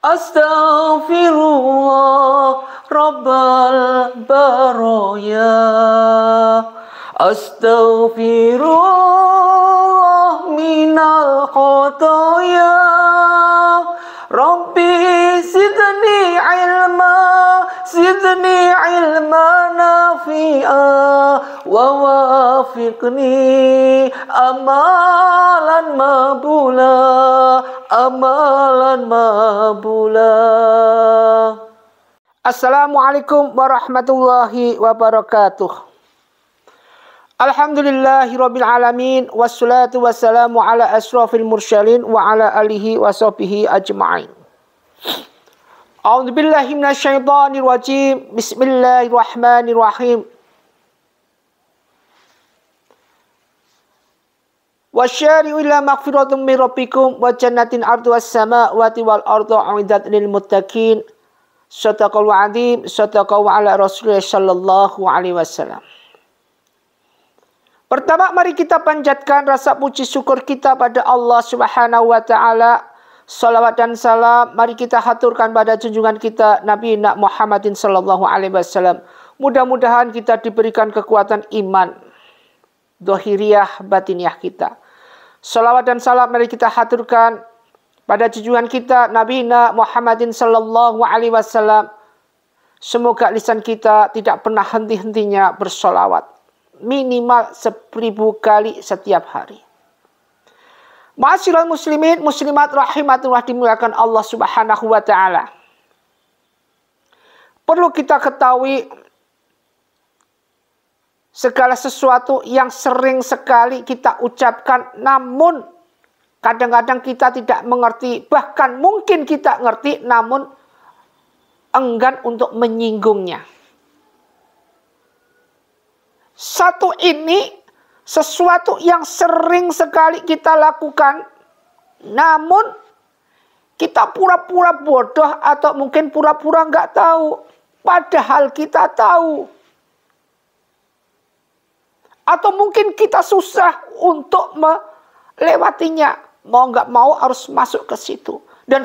Astaghfirullah Rabbal baraya. Astaghfirullah minal khotoya. Rabbi sidni ilma nafi'a wa wafiqni amalan mabula. Assalamualaikum warahmatullahi wabarakatuh. Alhamdulillahirabbil alamin wassalatu wassalamu ala asrofil mursalin wa ala alihi wa sahbihi ajma'in. A'udzubillahi minasyaitonir rajim. Bismillahirrahmanirrahim. Wasyari'u ila maghfiratin min rabbikum wa jannatin 'arduhas samawati wal ardu 'uiddat lil muttaqin. Shadaqallahu 'adzim. Shadaqallahu ala Rasulillah sallallahu alaihi wasallam. Pertama, mari kita panjatkan rasa puji syukur kita pada Allah Subhanahu wa taala. Salawat dan salam mari kita haturkan pada junjungan kita Nabi Muhammadin sallallahu alaihi wasallam. Mudah-mudahan kita diberikan kekuatan iman zahiriyah batiniyah kita. Salawat dan salam mari kita haturkan pada junjungan kita Nabi Muhammadin sallallahu alaihi wasallam. Semoga lisan kita tidak pernah henti-hentinya bersolawat, minimal 1000 kali setiap hari. Ma'asyiral muslimin muslimat rahimatullah dimuliakan Allah Subhanahu wa taala. Perlu kita ketahui segala sesuatu yang sering sekali kita ucapkan namun kadang-kadang kita tidak mengerti, bahkan mungkin kita ngerti namun enggan untuk menyinggungnya. Satu ini sesuatu yang sering sekali kita lakukan, namun kita pura-pura bodoh atau mungkin pura-pura nggak tahu, padahal kita tahu. Atau mungkin kita susah untuk melewatinya, mau nggak mau harus masuk ke situ. Dan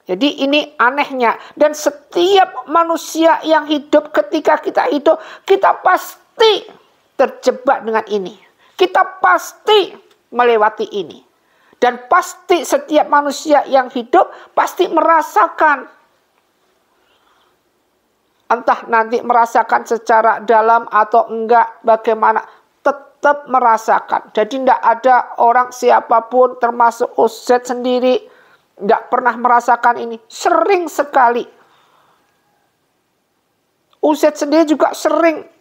jadi ini anehnya, dan setiap manusia yang hidup ketika kita hidup, kita pasti terjebak dengan ini. Kita pasti melewati ini. Dan pasti setiap manusia yang hidup pasti merasakan. Entah nanti merasakan secara dalam atau enggak, bagaimana, tetap merasakan. Jadi tidak ada orang siapapun termasuk Ustadz sendiri nggak pernah merasakan ini. Sering sekali. Ustadz sendiri juga sering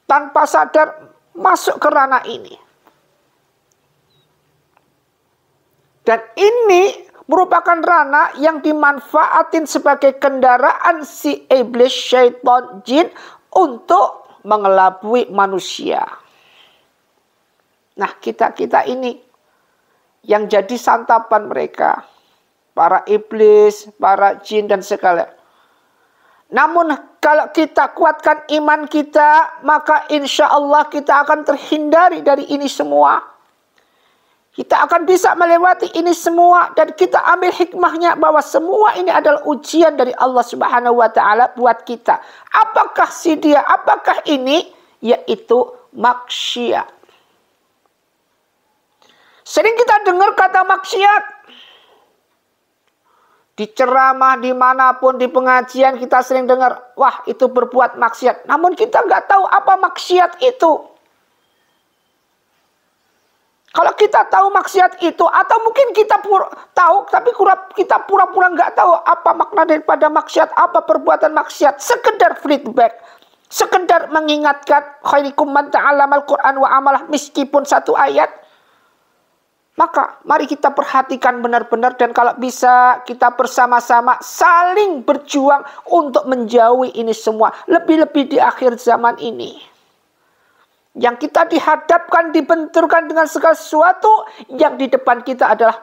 tanpa sadar masuk ke ranah ini. Dan ini merupakan ranah yang dimanfaatin sebagai kendaraan si iblis, syaitan, jin untuk mengelabui manusia. Nah, kita ini yang jadi santapan mereka. Para iblis, para jin dan segala. Namun kalau kita kuatkan iman kita, maka insya Allah kita akan terhindari dari ini semua. Kita akan bisa melewati ini semua. Dan kita ambil hikmahnya bahwa semua ini adalah ujian dari Allah Subhanahu wa taala buat kita. Apakah si dia, apakah ini? Yaitu maksiat. Sering kita dengar kata maksiat. Di ceramah, dimanapun, di pengajian kita sering dengar, wah itu berbuat maksiat. Namun kita nggak tahu apa maksiat itu. Kalau kita tahu maksiat itu, atau mungkin kita tahu, tapi kita pura-pura nggak tahu apa makna daripada maksiat, apa perbuatan maksiat. Sekedar feedback, sekedar mengingatkan, khairukum man ta'allamal Qur'an wa amalah, meskipun satu ayat. Maka mari kita perhatikan benar-benar, dan kalau bisa kita bersama-sama saling berjuang untuk menjauhi ini semua. Lebih-lebih di akhir zaman ini. Yang kita dihadapkan, dibenturkan dengan segala sesuatu yang di depan kita adalah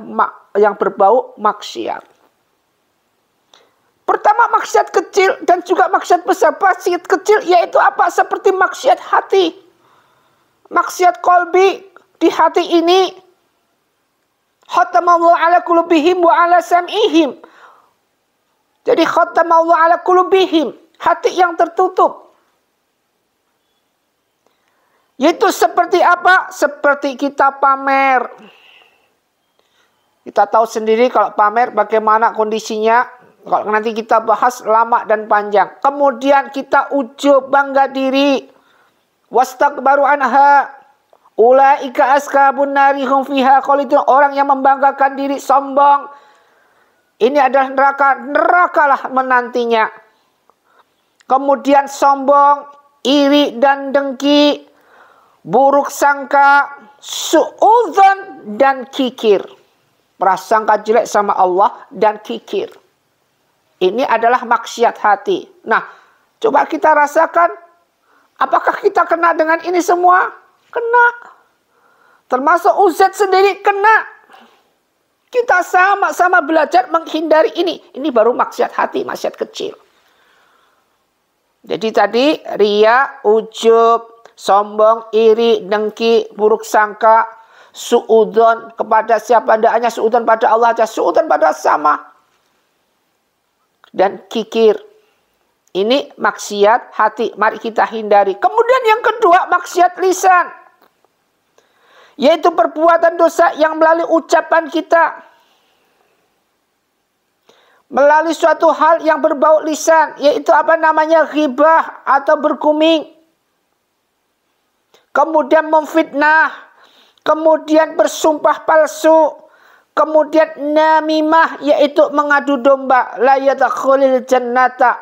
yang berbau maksiat. Pertama maksiat kecil dan juga maksiat besar. Maksiat kecil yaitu apa? Seperti maksiat hati. Maksiat kolbi di hati ini. Khatamallahu ala qulubihim wa ala sam'ihim. Jadi khatamallahu ala qulubihim, hati yang tertutup. Yaitu seperti apa? Seperti kita pamer. Kita tahu sendiri kalau pamer bagaimana kondisinya. Kalau nanti kita bahas lama dan panjang. Kemudian kita ujub, bangga diri. Wastakbaru anha. Ulaika ashabun nari hum fiha khalidun. Orang yang membanggakan diri, sombong. Ini adalah neraka. Nerakalah menantinya. Kemudian sombong, iri dan dengki, buruk sangka, suudzon dan kikir. Prasangka jelek sama Allah dan kikir. Ini adalah maksiat hati. Nah, coba kita rasakan. Apakah kita kena dengan ini semua? Kena. Termasuk Ustaz sendiri kena. Kita sama-sama belajar menghindari ini. Ini baru maksiat hati, maksiat kecil. Jadi tadi ria, ujub, sombong, iri, dengki, buruk sangka, suudzon kepada siapa, tidak hanya suudzon pada Allah saja, suudzon pada sama. Dan kikir. Ini maksiat hati. Mari kita hindari. Kemudian yang kedua, maksiat lisan. Yaitu perbuatan dosa yang melalui ucapan kita. Melalui suatu hal yang berbau lisan. Yaitu apa namanya? Ghibah atau berguming. Kemudian memfitnah. Kemudian bersumpah palsu. Kemudian namimah, yaitu mengadu domba. La yadkhulul jannata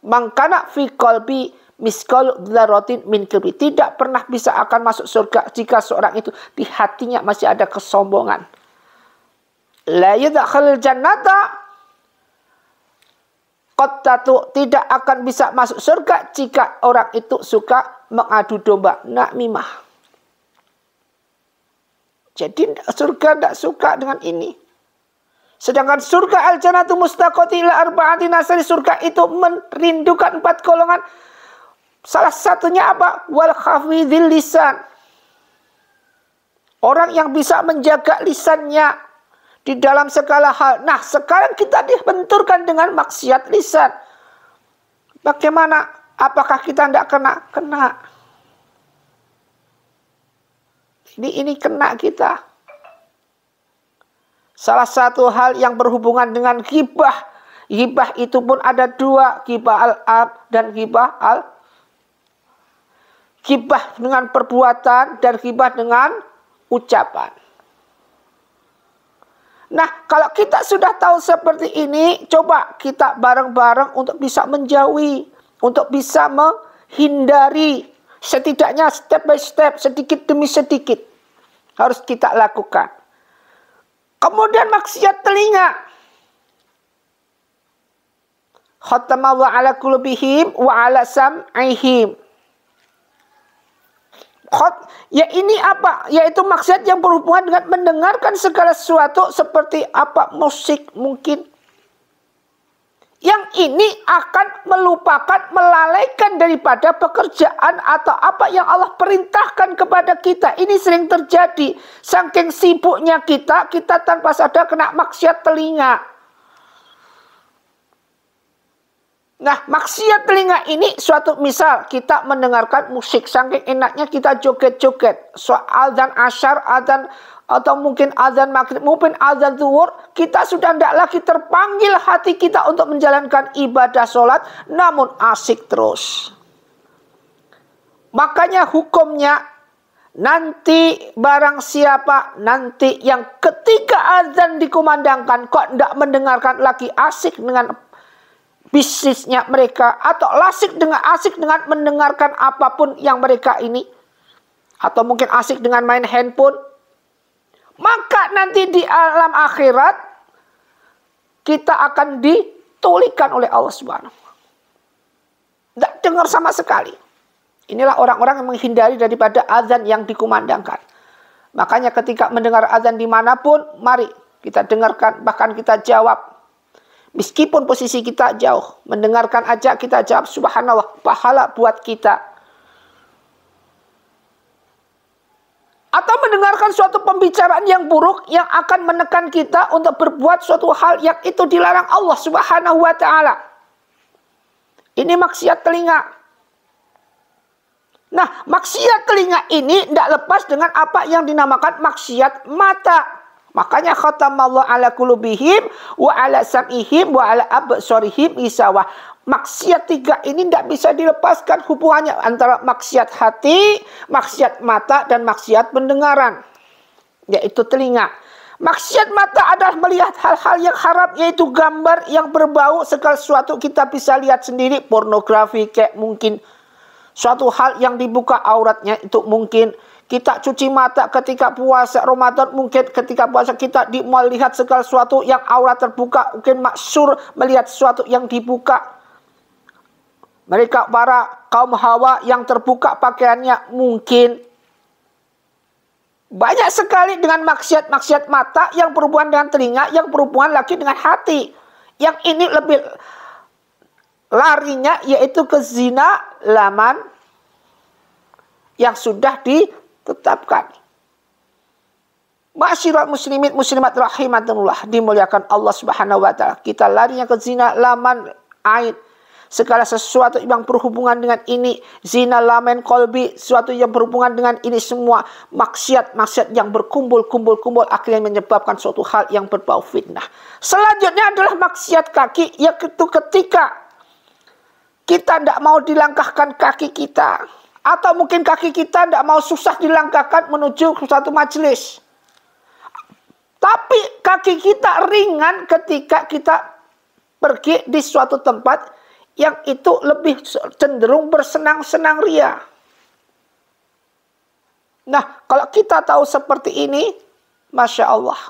man kana fi qalbi misqal dzarratin min kibri. Tidak pernah bisa akan masuk surga jika seorang itu di hatinya masih ada kesombongan. La yadkhulul jannata, qattatu, tidak akan bisa masuk surga jika orang itu suka mengadu domba, namimah. Jadi surga tidak suka dengan ini. Sedangkan surga al-jannatu mustaqati ila arba'ati nasari, surga itu merindukan 4 golongan. Salah satunya apa? Wal khafidhil lisan. Orang yang bisa menjaga lisannya di dalam segala hal. Nah, sekarang kita dibenturkan dengan maksiat lisan. Bagaimana? Apakah kita tidak kena? Kena. Ini kena kita. Salah satu hal yang berhubungan dengan ghibah. Ghibah itu pun ada 2. Ghibah al-ab dan ghibah ghibah dengan perbuatan dan ghibah dengan ucapan. Nah, kalau kita sudah tahu seperti ini, coba kita bareng-bareng untuk bisa menjauhi. Untuk bisa menghindari. Setidaknya step by step, sedikit demi sedikit. Harus kita lakukan. Kemudian maksiat telinga. Khatamallahu ala qulubihim wa ala sam'ihim. Ya ini apa? Yaitu maksiat yang berhubungan dengan mendengarkan segala sesuatu seperti apa? Musik mungkin. Yang ini akan melupakan, melalaikan daripada pekerjaan atau apa yang Allah perintahkan kepada kita. Ini sering terjadi. Saking sibuknya kita tanpa sadar kena maksiat telinga. Nah, maksiat telinga ini suatu misal kita mendengarkan musik. Saking enaknya kita joget-joget. Soal dan asyar, adzan, atau mungkin azan maghrib, mungkin azan zuhur, kita sudah tidak lagi terpanggil hati kita untuk menjalankan ibadah sholat, namun asik terus. Makanya hukumnya, nanti barang siapa, nanti yang ketika azan dikumandangkan, kok tidak mendengarkan lagi, asik dengan bisnisnya mereka, atau asik dengan mendengarkan apapun yang mereka ini, atau mungkin asik dengan main handphone, maka nanti di alam akhirat kita akan ditulikan oleh Allah Subhanahu. Tidak dengar sama sekali. Inilah orang-orang yang menghindari daripada azan yang dikumandangkan. Makanya ketika mendengar azan dimanapun, mari kita dengarkan, bahkan kita jawab. Meskipun posisi kita jauh, mendengarkan aja kita jawab, subhanallah, pahala buat kita. Atau mendengarkan suatu pembicaraan yang buruk yang akan menekan kita untuk berbuat suatu hal yang itu dilarang Allah Subhanahu wa Ta'ala. Ini maksiat telinga. Nah, maksiat telinga ini tidak lepas dengan apa yang dinamakan maksiat mata. Makanya khatamallahu ala qulubihim wa ala sam'ihim wa ala absarihim isawah. Maksiat tiga ini tidak bisa dilepaskan hubungannya antara maksiat hati, maksiat mata, dan maksiat pendengaran, yaitu telinga. Maksiat mata adalah melihat hal-hal yang haram, yaitu gambar yang berbau segala sesuatu kita bisa lihat sendiri. Pornografi, kayak mungkin suatu hal yang dibuka auratnya, itu mungkin. Kita cuci mata ketika puasa Ramadan, mungkin ketika puasa kita melihat segala sesuatu yang aurat terbuka, mungkin maksur melihat sesuatu yang dibuka. Mereka para kaum Hawa yang terbuka pakaiannya mungkin. Banyak sekali dengan maksiat-maksiat mata yang berhubungan dengan telinga, yang berhubungan lagi dengan hati. Yang ini lebih larinya yaitu ke zina laman yang sudah ditetapkan. Ma'asyiral muslimin muslimat rahimakumullah, dimuliakan Allah Subhanahu wa Ta'ala. Kita larinya ke zina laman ain. Segala sesuatu yang berhubungan dengan ini, zina lamen kolbi, sesuatu yang berhubungan dengan ini semua maksiat-maksiat yang berkumpul-kumpul akhirnya menyebabkan suatu hal yang berbau fitnah. Selanjutnya adalah maksiat kaki, yaitu ketika kita tidak mau dilangkahkan kaki kita, atau mungkin kaki kita tidak mau susah dilangkahkan menuju ke suatu majelis. Tapi kaki kita ringan ketika kita pergi di suatu tempat yang itu lebih cenderung bersenang-senang ria. Nah, kalau kita tahu seperti ini, Masya Allah.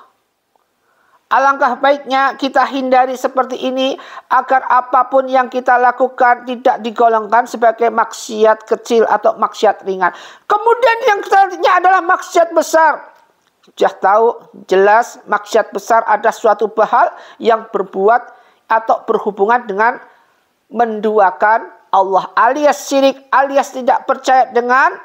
Alangkah baiknya kita hindari seperti ini, agar apapun yang kita lakukan tidak digolongkan sebagai maksiat kecil atau maksiat ringan. Kemudian yang selanjutnya adalah maksiat besar. Sudah tahu, jelas maksiat besar ada suatu hal yang berbuat atau berhubungan dengan menduakan Allah, alias syirik, alias tidak percaya dengan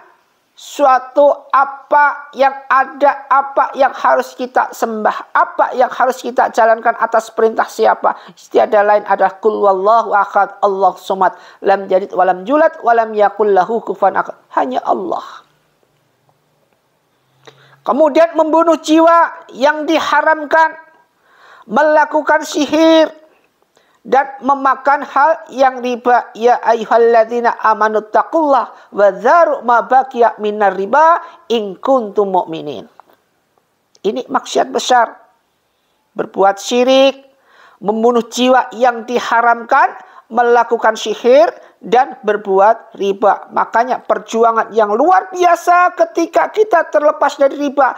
suatu apa yang ada, apa yang harus kita sembah, apa yang harus kita jalankan atas perintah siapa. Tiada lain adalah qul wallahu ahad, Allah somad, lam yalid walam yulad walam yakul lahu kufuwan ahad. Hanya Allah. Kemudian membunuh jiwa yang diharamkan, melakukan sihir, dan memakan hal yang riba. Ya ayyuhalladzina amanu taqullah wa dharu ma baqiya minar riba in kuntum mu'minin. Ini maksiat besar. Berbuat syirik, membunuh jiwa yang diharamkan, melakukan sihir, dan berbuat riba. Makanya perjuangan yang luar biasa ketika kita terlepas dari riba.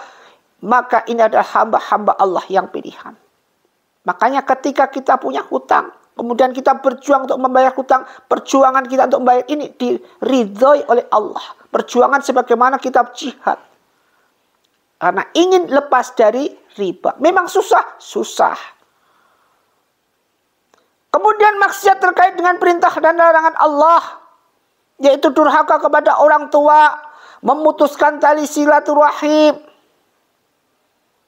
Maka ini adalah hamba-hamba Allah yang pilihan. Makanya ketika kita punya hutang, kemudian kita berjuang untuk membayar hutang, perjuangan kita untuk membayar ini diridhoi oleh Allah. Perjuangan sebagaimana kita jihad. Karena ingin lepas dari riba. Memang susah, susah. Kemudian maksiat terkait dengan perintah dan larangan Allah, yaitu durhaka kepada orang tua, memutuskan tali silaturahim.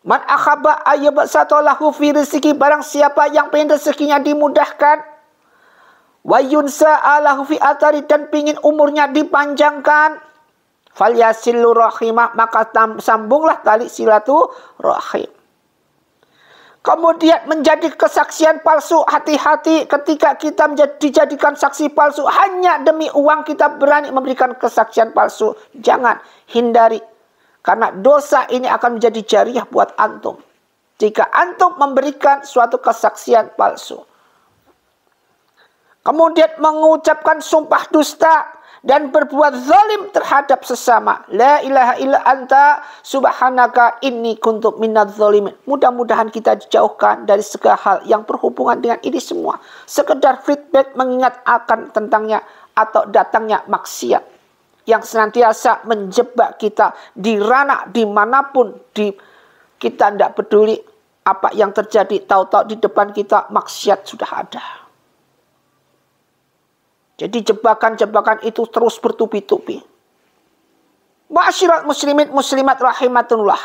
Man akhaba ayyabsatalahu fi rizqi, barang siapa yang pengen rezekinya dimudahkan, wa yunsa'alahu fi atari, dan pingin umurnya dipanjangkan, falyasillu rahimah, maka sambunglah tali silaturahim. Kemudian menjadi kesaksian palsu, hati-hati ketika kita dijadikan saksi palsu hanya demi uang, kita berani memberikan kesaksian palsu. Jangan, hindari. Karena dosa ini akan menjadi jariah buat antum jika antum memberikan suatu kesaksian palsu. Kemudian mengucapkan sumpah dusta dan berbuat zalim terhadap sesama. La ilaha illa anta subhanaka inni kuntu minadz zalimin. Mudah-mudahan kita dijauhkan dari segala hal yang berhubungan dengan ini semua. Sekedar feedback mengingat akan tentangnya atau datangnya maksiat yang senantiasa menjebak kita di ranah dimanapun, kita tidak peduli apa yang terjadi, tahu-tahu di depan kita maksiat sudah ada. Jadi jebakan-jebakan itu terus bertubi-tubi. Ma'asyiral muslimin muslimat rahimatullah.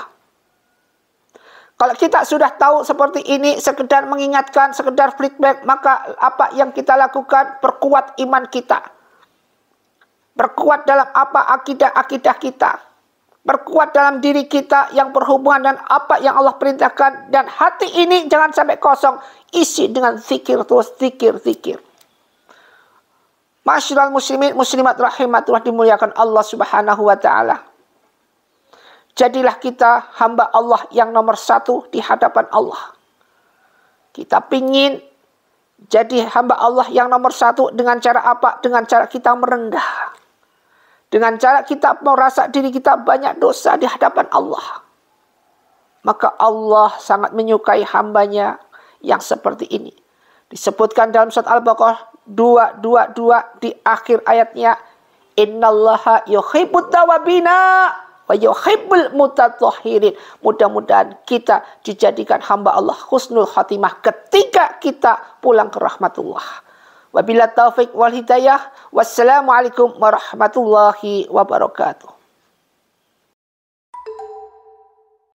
Kalau kita sudah tahu seperti ini, sekedar mengingatkan, sekedar feedback, maka apa yang kita lakukan, perkuat iman kita. Perkuat dalam apa akidah-akidah kita. Perkuat dalam diri kita yang berhubungan dengan apa yang Allah perintahkan. Dan hati ini jangan sampai kosong. Isi dengan zikir terus, zikir. Ma'asyiral muslimin muslimat rahimatullah, dimuliakan Allah subhanahu wa ta'ala. Jadilah kita hamba Allah yang nomor satu di hadapan Allah. Kita pingin jadi hamba Allah yang nomor satu dengan cara apa? Dengan cara kita merendah. Dengan cara kita merasa diri kita banyak dosa di hadapan Allah. Maka Allah sangat menyukai hambanya yang seperti ini. Disebutkan dalam surat Al-Baqarah 222 di akhir ayatnya. Innallaha yuhibbut tawabina wa yuhibbul mutatahhirin. Mudah-mudahan kita dijadikan hamba Allah husnul khatimah ketika kita pulang ke rahmatullah. Wabillahi taufiq wal hidayah. Wassalamualaikum warahmatullahi wabarakatuh.